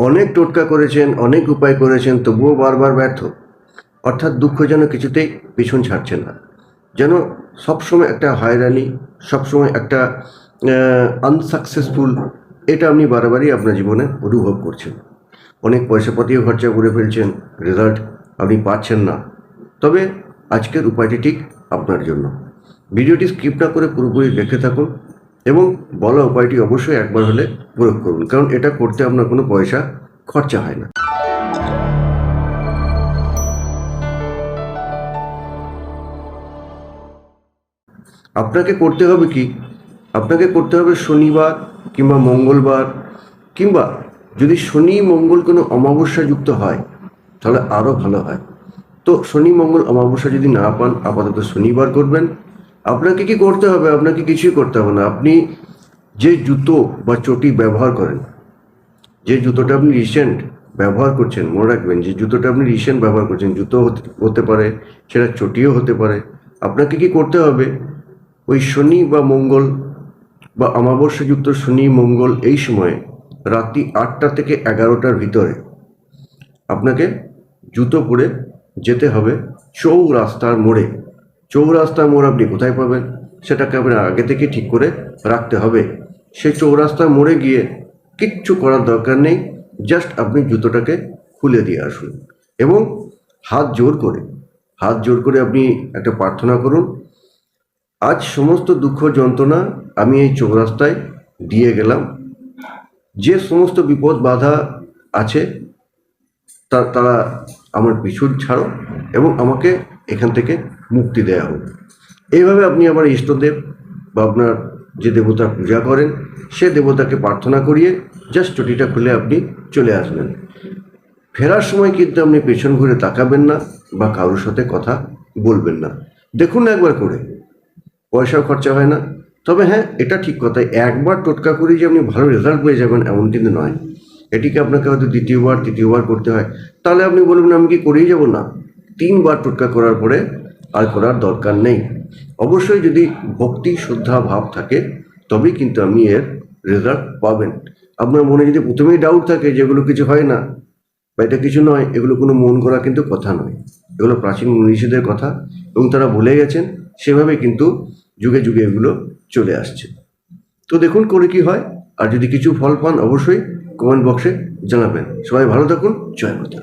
অনেক টোটকা করেছেন, অনেক উপায় করেছেন, তবুও বারবার ব্যর্থ। অর্থাৎ দুঃখ যেন কিছুতেই পিছন ছাড়ছে না, যেন সবসময় একটা হয়রানি, সবসময় একটা আনসাকসেসফুল, এটা আপনি বারবারই আপনার জীবনে অনুভব করছেন। অনেক পয়সাপাতিও খরচা করে ফেলছেন, রেজাল্ট আপনি পাচ্ছেন না। তবে আজকের উপায়টি ঠিক আপনার জন্য। ভিডিওটি স্কিপ না করে পুরোপুরি দেখে থাকুন এবং বলা উপায়টি অবশ্যই একবার হলে প্রয়োগ করুন, কারণ এটা করতে আপনার কোনো পয়সা খরচা হয় না। আপনাকে করতে হবে কি, আপনাকে করতে হবে শনিবার কিংবা মঙ্গলবার, কিংবা যদি শনি মঙ্গল কোনো অমাবস্যা যুক্ত হয় তাহলে আরও ভালো হয়। তো শনি মঙ্গল অমাবস্যা যদি না পান, আপাতত শনিবার করবেন। আপনাকে কি করতে হবে? আপনাকে কিছুই করতে হবে না। আপনি যে জুতো বা চটি ব্যবহার করেন, যে জুতোটা আপনি রিসেন্ট ব্যবহার করছেন, মনে রাখবেন যে জুতোটা আপনি রিসেন্ট ব্যবহার করছেন, জুতো হতে পারে, সেটা চটিও হতে পারে। আপনাকে কি করতে হবে? ওই শনি বা মঙ্গল বা অমাবস্যাযুক্ত শনি মঙ্গল এই সময়ে রাত্রি 8টা থেকে 11টার ভিতরে আপনাকে জুতো পরে যেতে হবে চৌরাস্তার মোড়ে। চৌরাস্তার মোড় আপনি কোথায় পাবেন সেটাকে আপনার আগে থেকে ঠিক করে রাখতে হবে। সেই চৌরাস্তার মোড়ে গিয়ে কিচ্ছু করার দরকার নেই, জাস্ট আপনি জুতোটাকে খুলে দিয়ে আসুন এবং হাত জোর করে আপনি একটা প্রার্থনা করুন। আজ সমস্ত দুঃখ যন্ত্রণা আমি এই চৌরাস্তায় দিয়ে গেলাম, যে সমস্ত বিপদ বাধা আছে তারা আমার পিছু ছাড়ো এবং আমাকে এখান থেকে মুক্তি দেয়া হোক। এইভাবে আপনি আমার ইষ্টদেব বা আপনার যে দেবতা পূজা করেন সে দেবতাকে প্রার্থনা করিয়ে জাস্ট চটিটা খুলে আপনি চলে আসবেন। ফেরার সময় কিন্তু আপনি পেছন ঘুরে তাকাবেন না বা কারোর সাথে কথা বলবেন না। দেখুন না একবার করে, পয়সাও খরচা হয় না। তবে হ্যাঁ, এটা ঠিক কথাই, একবার টোটকা করে যে আপনি ভালো রেজাল্ট পেয়ে যাবেন এমন কিন্তু নয়। এটিকে আপনাকে হয়তো দ্বিতীয়বার তৃতীয়বার করতে হয়। তাহলে আপনি বলবেন আমি কি করেই যাব? না, 3বার টোটকা করার পরে আর করার দরকার নেই। অবশ্যই যদি ভক্তি শ্রদ্ধা ভাব থাকে তবেই কিন্তু আপনি এর রেজাল্ট পাবেন। আপনার মনে যদি প্রথমেই ডাউট থাকে যে এগুলো কিছু হয় না বা এটা কিছু নয়, এগুলো কোনো মন করা কিন্তু কথা নয়, এগুলো প্রাচীন মনীষীদের কথা এবং তারা বলে গেছেন, সেভাবে কিন্তু যুগে যুগে এগুলো চলে আসছে। তো দেখুন করে কি হয়, আর যদি কিছু ফল পান অবশ্যই কমেন্ট বক্সে জানাবেন। সবাই ভালো থাকুন, জয় মাতা।